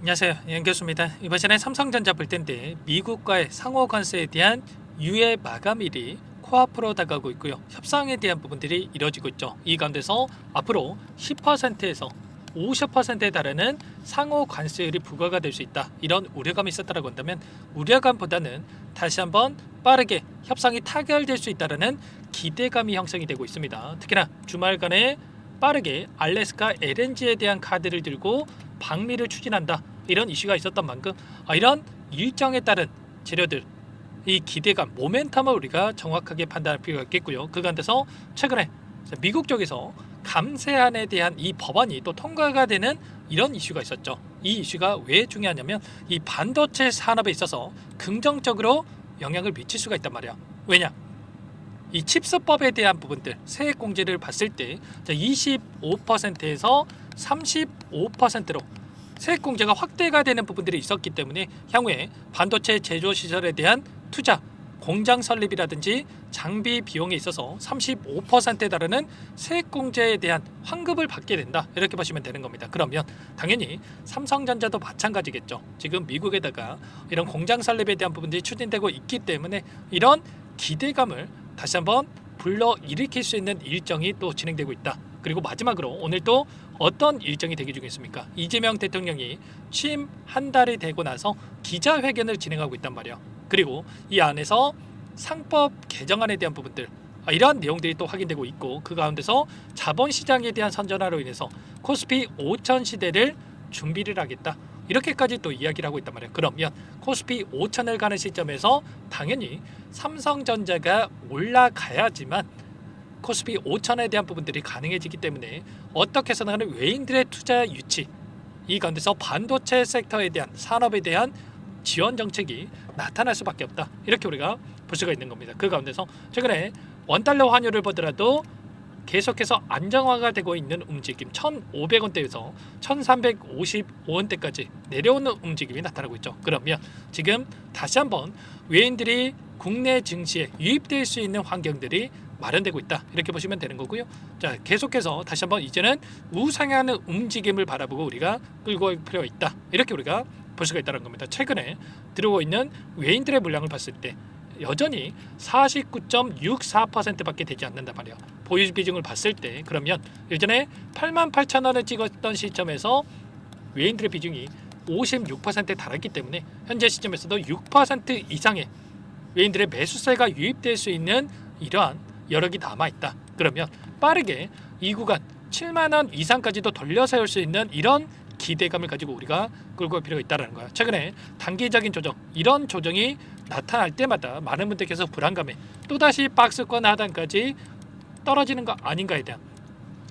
안녕하세요, 연 교수입니다. 이번 시간에 삼성전자 볼 텐데 미국과의 상호 관세에 대한 유예 마감일이 코앞으로 다가오고 있고요. 협상에 대한 부분들이 이뤄지고 있죠. 이 가운데서 앞으로 10%에서 50%에 달하는 상호 관세율이 부과가 될 수 있다. 이런 우려감이 있었다고 한다면 우려감보다는 다시 한번 빠르게 협상이 타결될 수 있다는 기대감이 형성이 되고 있습니다. 특히나 주말간에 빠르게 알래스카 LNG에 대한 카드를 들고 방미를 추진한다. 이런 이슈가 있었던 만큼 이런 일정에 따른 재료들 이 기대감, 모멘텀을 우리가 정확하게 판단할 필요가 있겠고요. 그 가운데서 최근에 미국 쪽에서 감세안에 대한 이 법안이 또 통과가 되는 이런 이슈가 있었죠. 이 이슈가 왜 중요하냐면 이 반도체 산업에 있어서 긍정적으로 영향을 미칠 수가 있단 말이야. 왜냐? 이 칩스법에 대한 부분들 세액 공제를 봤을 때 25%에서 35%로 세액 공제가 확대가 되는 부분들이 있었기 때문에 향후에 반도체 제조 시설에 대한 투자, 공장 설립이라든지 장비 비용에 있어서 35%에 달하는 세액 공제에 대한 환급을 받게 된다. 이렇게 보시면 되는 겁니다. 그러면 당연히 삼성전자도 마찬가지겠죠. 지금 미국에다가 이런 공장 설립에 대한 부분들이 추진되고 있기 때문에 이런 기대감을 다시 한번 불러일으킬 수 있는 일정이 또 진행되고 있다. 그리고 마지막으로 오늘 또 어떤 일정이 대기 중에 있습니까? 이재명 대통령이 취임 한 달이 되고 나서 기자회견을 진행하고 있단 말이에요. 그리고 이 안에서 상법 개정안에 대한 부분들 이러한 내용들이 또 확인되고 있고 그 가운데서 자본시장에 대한 선전화로 인해서 코스피 5천 시대를 준비를 하겠다. 이렇게까지 또 이야기를 하고 있단 말이에요. 그러면 코스피 5천을 가는 시점에서 당연히 삼성전자가 올라가야지만 코스피 5천에 대한 부분들이 가능해지기 때문에 어떻게 해서는 외인들의 투자 유치 이 가운데서 반도체 섹터에 대한 산업에 대한 지원 정책이 나타날 수밖에 없다. 이렇게 우리가 볼 수가 있는 겁니다. 그 가운데서 최근에 원달러 환율을 보더라도 계속해서 안정화가 되고 있는 움직임 1,500원대에서 1,355원대까지 내려오는 움직임이 나타나고 있죠. 그러면 지금 다시 한번 외인들이 국내 증시에 유입될 수 있는 환경들이 마련되고 있다. 이렇게 보시면 되는 거고요. 자, 계속해서 다시 한번 이제는 우상향하는 움직임을 바라보고 우리가 끌고 갈 필요가 있다. 이렇게 우리가 볼 수가 있다는 겁니다. 최근에 들어오고 있는 외인들의 물량을 봤을 때 여전히 49.64%밖에 되지 않는단 말이에요. 보유 비중을 봤을 때 그러면 예전에 88,000원을 찍었던 시점에서 외인들의 비중이 56%에 달했기 때문에 현재 시점에서도 6% 이상의 외인들의 매수세가 유입될 수 있는 이러한 여력이 남아있다. 그러면 빠르게 이 구간 7만원 이상까지도 돌려 세울 수 있는 이런 기대감을 가지고 우리가 끌고 갈 필요가 있다는 거야. 최근에 단기적인 조정, 이런 조정이 나타날 때마다 많은 분들께서 불안감에 또다시 박스권 하단까지 떨어지는 거 아닌가에 대한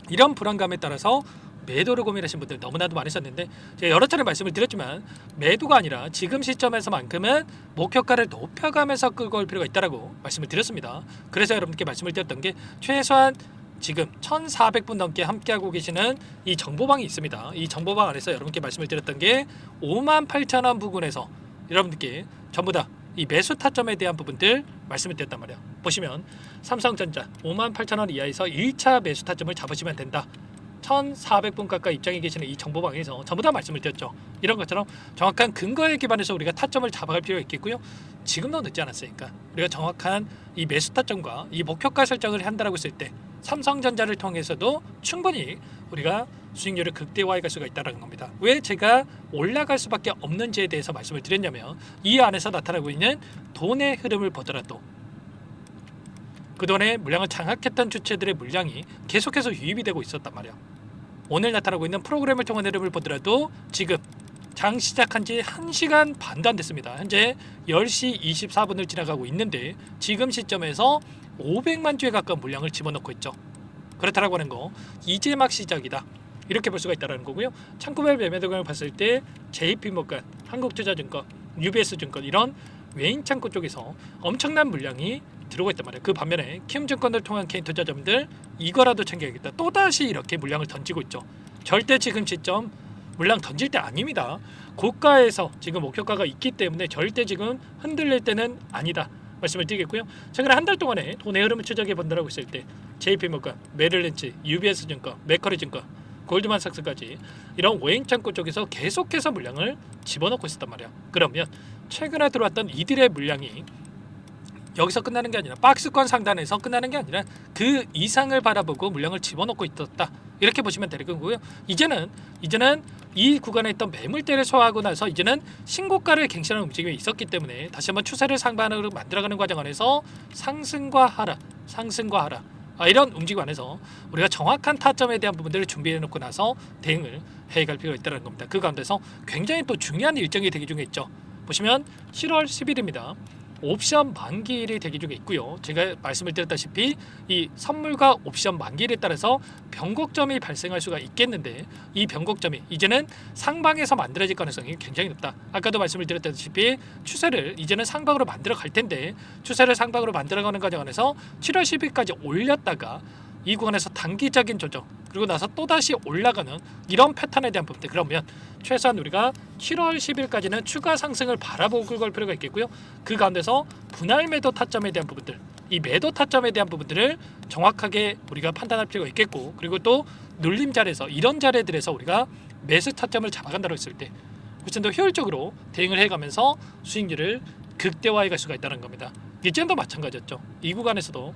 이런 불안감에 따라서 매도를 고민하신 분들 너무나도 많으셨는데 제가 여러 차례 말씀을 드렸지만 매도가 아니라 지금 시점에서만큼은 목표가를 높여가면서 끌고 올 필요가 있다고 말씀을 드렸습니다. 그래서 여러분께 말씀을 드렸던 게 최소한 지금 1,400분 넘게 함께하고 계시는 이 정보방이 있습니다. 이 정보방 안에서 여러분께 말씀을 드렸던 게 58,000원 부근에서 여러분들께 전부 다 이 매수 타점에 대한 부분들 말씀을 드렸단 말이에요. 보시면 삼성전자 58,000원 이하에서 1차 매수 타점을 잡으시면 된다. 1,400분 가까이 입장에 계시는 이 정보방에서 전부 다 말씀을 드렸죠. 이런 것처럼 정확한 근거에 기반해서 우리가 타점을 잡아갈 필요가 있겠고요. 지금도 늦지 않았으니까 우리가 정확한 이 매수 타점과 이 목표가 설정을 한다라고 했을 때 삼성전자를 통해서도 충분히 우리가 수익률을 극대화해 갈 수가 있다는 겁니다. 왜 제가 올라갈 수밖에 없는지에 대해서 말씀을 드렸냐면 이 안에서 나타나고 있는 돈의 흐름을 보더라도 그동안에 물량을 장악했던 주체들의 물량이 계속해서 유입이 되고 있었단 말이에요. 오늘 나타나고 있는 프로그램을 통한 흐름을 보더라도 지금 장 시작한 지 1시간 반도 안 됐습니다. 현재 10시 24분을 지나가고 있는데 지금 시점에서 500만 주에 가까운 물량을 집어넣고 있죠. 그렇다라고 하는 거 이제 막 시작이다. 이렇게 볼 수가 있다는 거고요. 창구별 매매 동향을 봤을 때 JP모건, 한국투자증권, UBS증권 이런 외인 창구 쪽에서 엄청난 물량이 들어오고 있단 말이에요. 그 반면에 키움증권을 통한 개인 투자자분들 이거라도 챙겨야겠다. 또다시 이렇게 물량을 던지고 있죠. 절대 지금 시점 물량 던질 때 아닙니다. 고가에서 지금 목표가가 있기 때문에 절대 지금 흔들릴 때는 아니다. 말씀을 드리겠고요. 최근에 한 달 동안에 돈의 흐름을 추적해 본다라고 했을 때 JP모건, 메릴린치, UBS증권, 맥커리증권 골드만삭스까지 이런 외인 창고 쪽에서 계속해서 물량을 집어넣고 있었단 말이야. 그러면 최근에 들어왔던 이들의 물량이 여기서 끝나는 게 아니라 박스권 상단에서 끝나는 게 아니라 그 이상을 바라보고 물량을 집어넣고 있었다. 이렇게 보시면 될 거고요. 이제는 이 구간에 있던 매물대를 소화하고 나서 이제는 신고가를 갱신하는 움직임이 있었기 때문에 다시 한번 추세를 상반으로 만들어가는 과정 안에서 상승과 하락 이런 움직임 안에서 우리가 정확한 타점에 대한 부분들을 준비해 놓고 나서 대응을 해갈 필요가 있다는 겁니다. 그 가운데서 굉장히 또 중요한 일정이 대기 중에 있죠. 보시면 7월 10일입니다. 옵션 만기일이 대기 중에 있고요. 제가 말씀을 드렸다시피 이 선물과 옵션 만기일에 따라서 변곡점이 발생할 수가 있겠는데 이 변곡점이 이제는 상방에서 만들어질 가능성이 굉장히 높다. 아까도 말씀을 드렸다시피 추세를 이제는 상방으로 만들어 갈 텐데 추세를 상방으로 만들어가는 과정 안에서 7월 10일까지 올렸다가 이 구간에서 단기적인 조정 그리고 나서 또다시 올라가는 이런 패턴에 대한 부분들 그러면 최소한 우리가 7월 10일까지는 추가 상승을 바라보고 걸 필요가 있겠고요. 그 가운데서 분할 매도 타점에 대한 부분들 이 매도 타점에 대한 부분들을 정확하게 우리가 판단할 필요가 있겠고 그리고 또 눌림 자리에서 이런 자리들에서 우리가 매수 타점을 잡아간다고 했을 때 훨씬 더 효율적으로 대응을 해가면서 수익률을 극대화해 갈 수가 있다는 겁니다. 이전도 마찬가지였죠. 이 구간에서도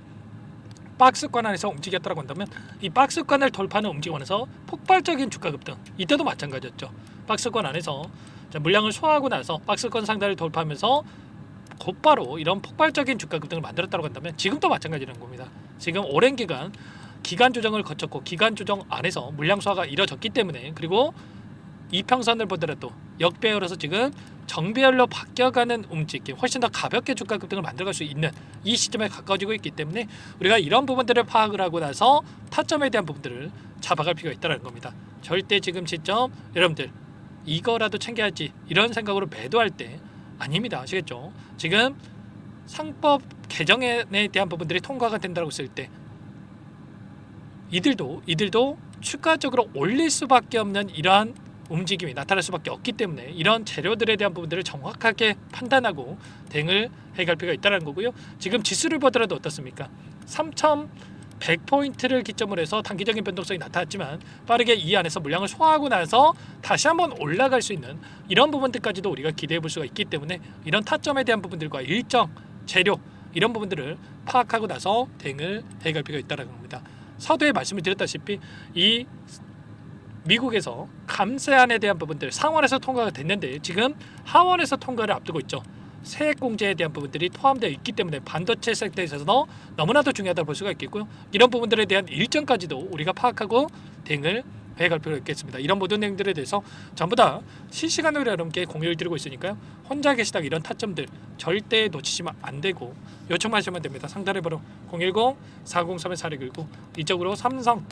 박스권 안에서 움직였다고 한다면 이 박스권을 돌파하는 움직임 안에서 폭발적인 주가 급등 이때도 마찬가지였죠. 박스권 안에서 물량을 소화하고 나서 박스권 상단을 돌파하면서 곧바로 이런 폭발적인 주가 급등을 만들었다고 한다면 지금도 마찬가지라는 겁니다. 지금 오랜 기간 조정을 거쳤고 기간 조정 안에서 물량 소화가 이뤄졌기 때문에 그리고 이평선을 보더라도 역배열로서 지금 정배열로 바뀌어가는 움직임 훨씬 더 가볍게 주가 급등을 만들어갈 수 있는 이 시점에 가까워지고 있기 때문에 우리가 이런 부분들을 파악을 하고 나서 타점에 대한 부분들을 잡아갈 필요가 있다는 겁니다. 절대 지금 시점 여러분들 이거라도 챙겨야지 이런 생각으로 매도할 때 아닙니다. 아시겠죠? 지금 상법 개정에 대한 부분들이 통과가 된다고 했을 때 이들도 추가적으로 올릴 수밖에 없는 이러한 움직임이 나타날 수밖에 없기 때문에 이런 재료들에 대한 부분들을 정확하게 판단하고 대응을 해갈 필요가 있다는 거고요. 지금 지수를 보더라도 어떻습니까? 3,100포인트를 기점으로 해서 단기적인 변동성이 나타났지만 빠르게 이 안에서 물량을 소화하고 나서 다시 한번 올라갈 수 있는 이런 부분들까지도 우리가 기대해 볼 수가 있기 때문에 이런 타점에 대한 부분들과 일정, 재료 이런 부분들을 파악하고 나서 대응을 해갈 필요가 있다는 겁니다. 서두에 말씀을 드렸다시피 이 미국에서 감세안에 대한 부분들 상원에서 통과가 됐는데 지금 하원에서 통과를 앞두고 있죠. 세액공제에 대한 부분들이 포함되어 있기 때문에 반도체 섹터에 있어서 너무나도 중요하다고 볼 수가 있겠고요. 이런 부분들에 대한 일정까지도 우리가 파악하고 대응을 해갈 필요가 있겠습니다. 이런 모든 내용들에 대해서 전부 다 실시간으로 여러분께 공유를 드리고 있으니까요. 혼자 계시다가 이런 타점들 절대 놓치시면 안 되고 요청하시면 됩니다. 상단에 바로 010-403-4619 이쪽으로 삼성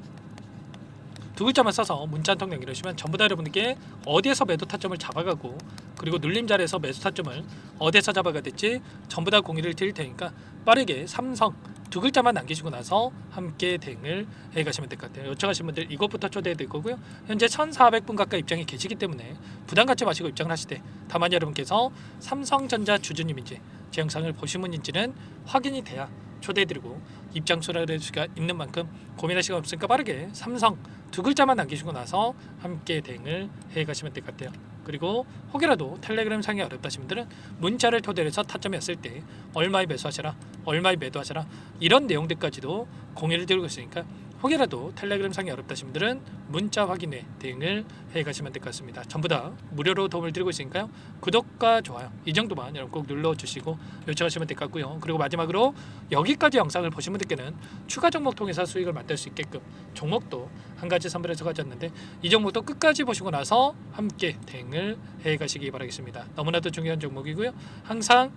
두 글자만 써서 문자 한 통 남겨주시면 전부 다 여러분들께 어디에서 매도 타점을 잡아가고 그리고 눌림 자리에서 매수 타점을 어디에서 잡아가 될지 전부 다 공유를 드릴 테니까 빠르게 삼성 두 글자만 남기시고 나서 함께 대응을 해가시면 될 것 같아요. 요청하신 분들 이것부터 초대해 드릴 거고요. 현재 1,400분 가까이 입장이 계시기 때문에 부담 갖지 마시고 입장을 하시되 다만 여러분께서 삼성전자 주주님인지 제 영상을 보신 분인지는 확인이 돼야 초대해드리고 입장 수라를 수가 있는 만큼 고민할 시간 없으니까 빠르게 삼성 두 글자만 남기시고 나서 함께 대응을 해가시면 될 것 같아요. 그리고 혹여라도 텔레그램 상이 어렵다신 분들은 문자를 토대로 해서 타점이었을 때 얼마에 매수하셔라 얼마에 매도하셔라 이런 내용들까지도 공유를 드리고 있으니까 혹여라도 텔레그램 상이 어렵다신 분들은 문자 확인에 대응을 해가시면 될 것 같습니다. 전부 다 무료로 도움을 드리고 있으니까요. 구독과 좋아요 이 정도만 여러분 꼭 눌러주시고 요청하시면 될 것 같고요. 그리고 마지막으로 여기까지 영상을 보신 분들께는 추가 종목 통해서 수익을 만들 수 있게끔 종목도 한 가지 선별해서 가져왔는데 이 종목도 끝까지 보시고 나서 함께 대응을 해가시기 바라겠습니다. 너무나도 중요한 종목이고요. 항상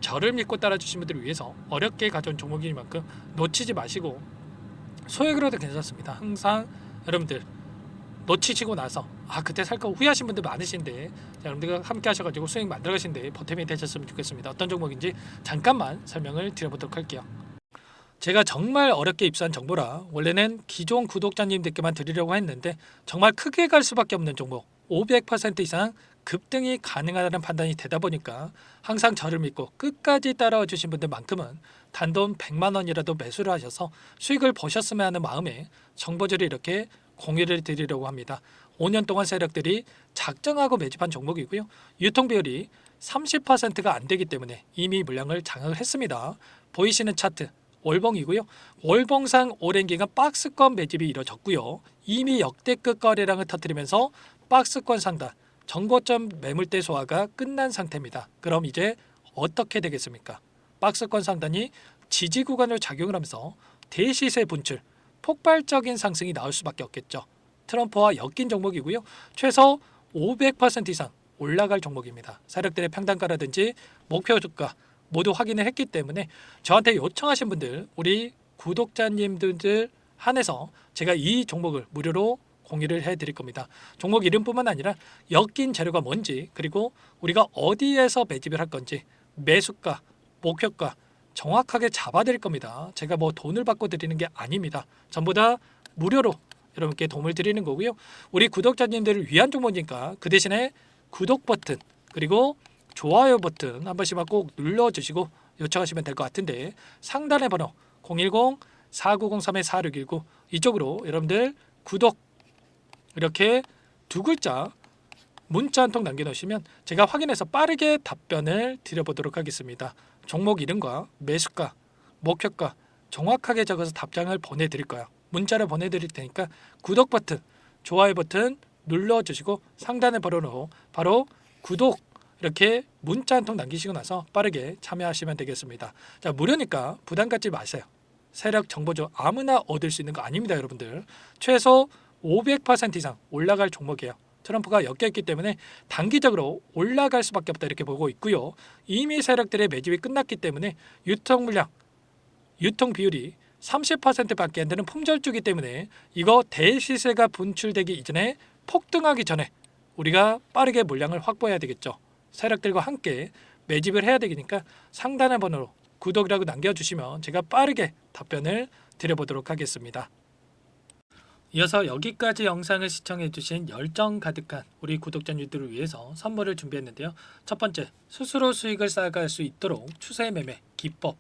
저를 믿고 따라주신 분들을 위해서 어렵게 가져온 종목이니만큼 놓치지 마시고 소액으로도 괜찮습니다. 항상 여러분들 놓치시고 나서 그때 살까 후회하신 분들 많으신데 여러분들과 함께 하셔가지고 수익 만들어가신데 보탬이 되셨으면 좋겠습니다. 어떤 종목인지 잠깐만 설명을 드려보도록 할게요. 제가 정말 어렵게 입수한 정보라 원래는 기존 구독자님들께만 드리려고 했는데 정말 크게 갈 수밖에 없는 종목 500% 이상 급등이 가능하다는 판단이 되다 보니까 항상 저를 믿고 끝까지 따라와 주신 분들만큼은 단돈 100만 원이라도 매수를 하셔서 수익을 보셨으면 하는 마음에 정보들을 이렇게 공유를 드리려고 합니다. 5년 동안 세력들이 작정하고 매집한 종목이고요. 유통 비율이 30%가 안 되기 때문에 이미 물량을 장악을 했습니다. 보이시는 차트 월봉이고요. 월봉상 오랜 기간 박스권 매집이 이뤄졌고요. 이미 역대급 거래량을 터뜨리면서 박스권 상단 정고점 매물대 소화가 끝난 상태입니다. 그럼 이제 어떻게 되겠습니까? 박스권 상단이 지지 구간으로 작용을 하면서 대시세 분출, 폭발적인 상승이 나올 수밖에 없겠죠. 트럼프와 엮인 종목이고요. 최소 500% 이상 올라갈 종목입니다. 세력들의 평단가라든지 목표 주가 모두 확인을 했기 때문에 저한테 요청하신 분들, 우리 구독자님들 한해서 제가 이 종목을 무료로 공유를 해드릴 겁니다. 종목 이름뿐만 아니라 엮인 재료가 뭔지, 그리고 우리가 어디에서 매집을 할 건지, 매수가, 목표가 정확하게 잡아드릴 겁니다. 제가 뭐 돈을 받고 드리는 게 아닙니다. 전부 다 무료로 여러분께 도움을 드리는 거고요. 우리 구독자님들을 위한 종목이니까 그 대신에 구독 버튼 그리고 좋아요 버튼 한 번씩만 꼭 눌러주시고 요청하시면 될 것 같은데, 상단의 번호 010-4903-4619 이쪽으로 여러분들 구독 이렇게 두 글자 문자 한 통 남겨놓으시면 제가 확인해서 빠르게 답변을 드려보도록 하겠습니다. 종목 이름과 매수가, 목표가 정확하게 적어서 답장을 보내드릴 거예요. 문자를 보내드릴 테니까 구독 버튼, 좋아요 버튼 눌러주시고 상단의 번호로 바로 구독 이렇게 문자 한 통 남기시고 나서 빠르게 참여하시면 되겠습니다. 자, 무료니까 부담 갖지 마세요. 세력 정보죠. 아무나 얻을 수 있는 거 아닙니다, 여러분들. 최소 500% 이상 올라갈 종목이에요. 트럼프가 엮였기 때문에 단기적으로 올라갈 수밖에 없다 이렇게 보고 있고요. 이미 세력들의 매집이 끝났기 때문에 유통 물량, 유통 비율이 30%밖에 안 되는 품절주기 때문에 이거 대시세가 분출되기 이전에 폭등하기 전에 우리가 빠르게 물량을 확보해야 되겠죠. 세력들과 함께 매집을 해야 되니까 상단의 번호로 구독이라고 남겨주시면 제가 빠르게 답변을 드려보도록 하겠습니다. 이어서 여기까지 영상을 시청해주신 열정 가득한 우리 구독자님들을 위해서 선물을 준비했는데요. 첫 번째, 스스로 수익을 쌓아갈 수 있도록 추세 매매 기법,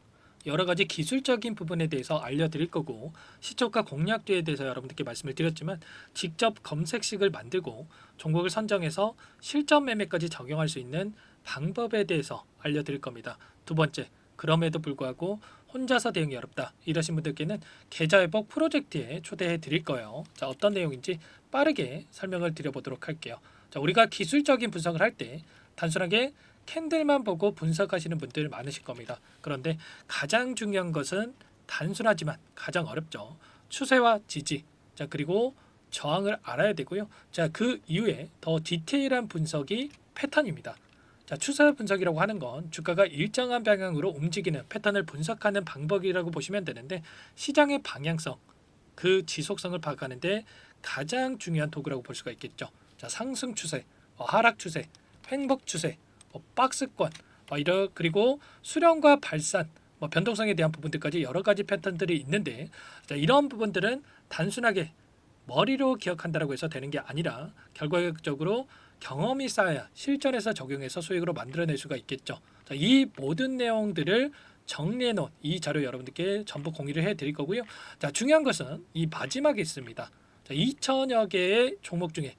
여러 가지 기술적인 부분에 대해서 알려드릴 거고, 시초가 공략주에 대해서 여러분들께 말씀을 드렸지만 직접 검색식을 만들고 종목을 선정해서 실전 매매까지 적용할 수 있는 방법에 대해서 알려드릴 겁니다. 두 번째, 그럼에도 불구하고 혼자서 대응이 어렵다 이러신 분들께는 계좌회복 프로젝트에 초대해 드릴 거예요. 자, 어떤 내용인지 빠르게 설명을 드려보도록 할게요. 자, 우리가 기술적인 분석을 할 때 단순하게 캔들만 보고 분석하시는 분들 많으실 겁니다. 그런데 가장 중요한 것은 단순하지만 가장 어렵죠. 추세와 지지, 자, 그리고 저항을 알아야 되고요. 자, 그 이후에 더 디테일한 분석이 패턴입니다. 자, 추세 분석이라고 하는 건 주가가 일정한 방향으로 움직이는 패턴을 분석하는 방법이라고 보시면 되는데, 시장의 방향성, 그 지속성을 파악하는데 가장 중요한 도구라고 볼 수가 있겠죠. 자, 상승 추세, 하락 추세, 횡복 추세, 박스권, 그리고 수렴과 발산, 변동성에 대한 부분들까지 여러 가지 패턴들이 있는데, 자, 이런 부분들은 단순하게 머리로 기억한다고 해서 되는 게 아니라 결과적으로 경험이 쌓아야 실전에서 적용해서 수익으로 만들어낼 수가 있겠죠. 자, 이 모든 내용들을 정리해 놓은 이 자료 여러분들께 전부 공유를 해드릴 거고요. 자, 중요한 것은 이 마지막에 있습니다. 자, 2천여 개의 종목 중에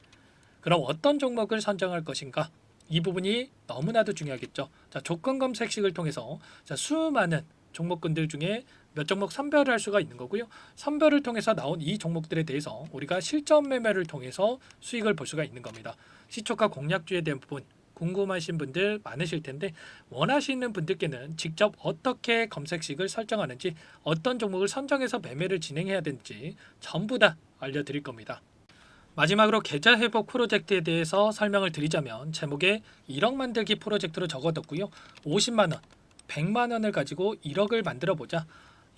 그럼 어떤 종목을 선정할 것인가? 이 부분이 너무나도 중요하겠죠. 자, 조건 검색식을 통해서 자, 수많은 종목군들 중에 몇 종목 선별을 할 수가 있는 거고요. 선별을 통해서 나온 이 종목들에 대해서 우리가 실전 매매를 통해서 수익을 볼 수가 있는 겁니다. 시초가 공략주에 대한 부분 궁금하신 분들 많으실 텐데, 원하시는 분들께는 직접 어떻게 검색식을 설정하는지, 어떤 종목을 선정해서 매매를 진행해야 되는지 전부 다 알려드릴 겁니다. 마지막으로 계좌 회복 프로젝트에 대해서 설명을 드리자면, 제목에 1억 만들기 프로젝트로 적어뒀고요. 50만 원, 100만 원을 가지고 1억을 만들어 보자,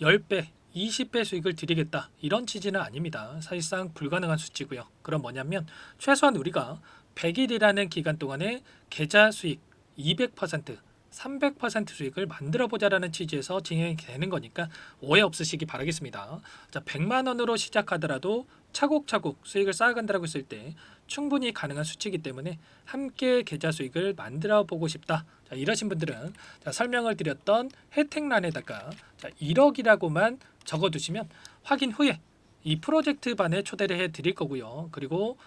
10배, 20배 수익을 드리겠다 이런 취지는 아닙니다. 사실상 불가능한 수치고요. 그럼 뭐냐면 최소한 우리가 100일이라는 기간 동안에 계좌 수익 200%, 300% 수익을 만들어 보자라는 취지에서 진행이 되는 거니까 오해 없으시기 바라겠습니다. 자, 100만 원으로 시작하더라도 차곡차곡 수익을 쌓아간다고 했을 때 충분히 가능한 수치이기 때문에 함께 계좌 수익을 만들어 보고 싶다. 자, 이러신 분들은 자, 설명을 드렸던 혜택란에다가 자, 1억이라고만 적어두시면 확인 후에 이 프로젝트 반에 초대를 해 드릴 거고요. 그리고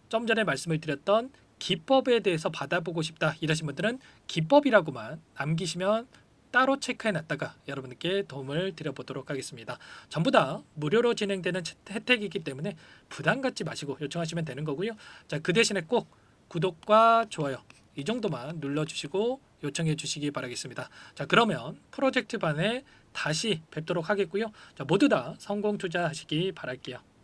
좀 전에 말씀을 드렸던 기법에 대해서 받아보고 싶다 이러신 분들은 기법이라고만 남기시면 따로 체크해 놨다가 여러분께 도움을 드려보도록 하겠습니다. 전부 다 무료로 진행되는 혜택이기 때문에 부담 갖지 마시고 요청하시면 되는 거고요. 자, 그 대신에 꼭 구독과 좋아요 이 정도만 눌러주시고 요청해 주시기 바라겠습니다. 자, 그러면 프로젝트 반에 다시 뵙도록 하겠고요. 자, 모두 다 성공 투자하시기 바랄게요.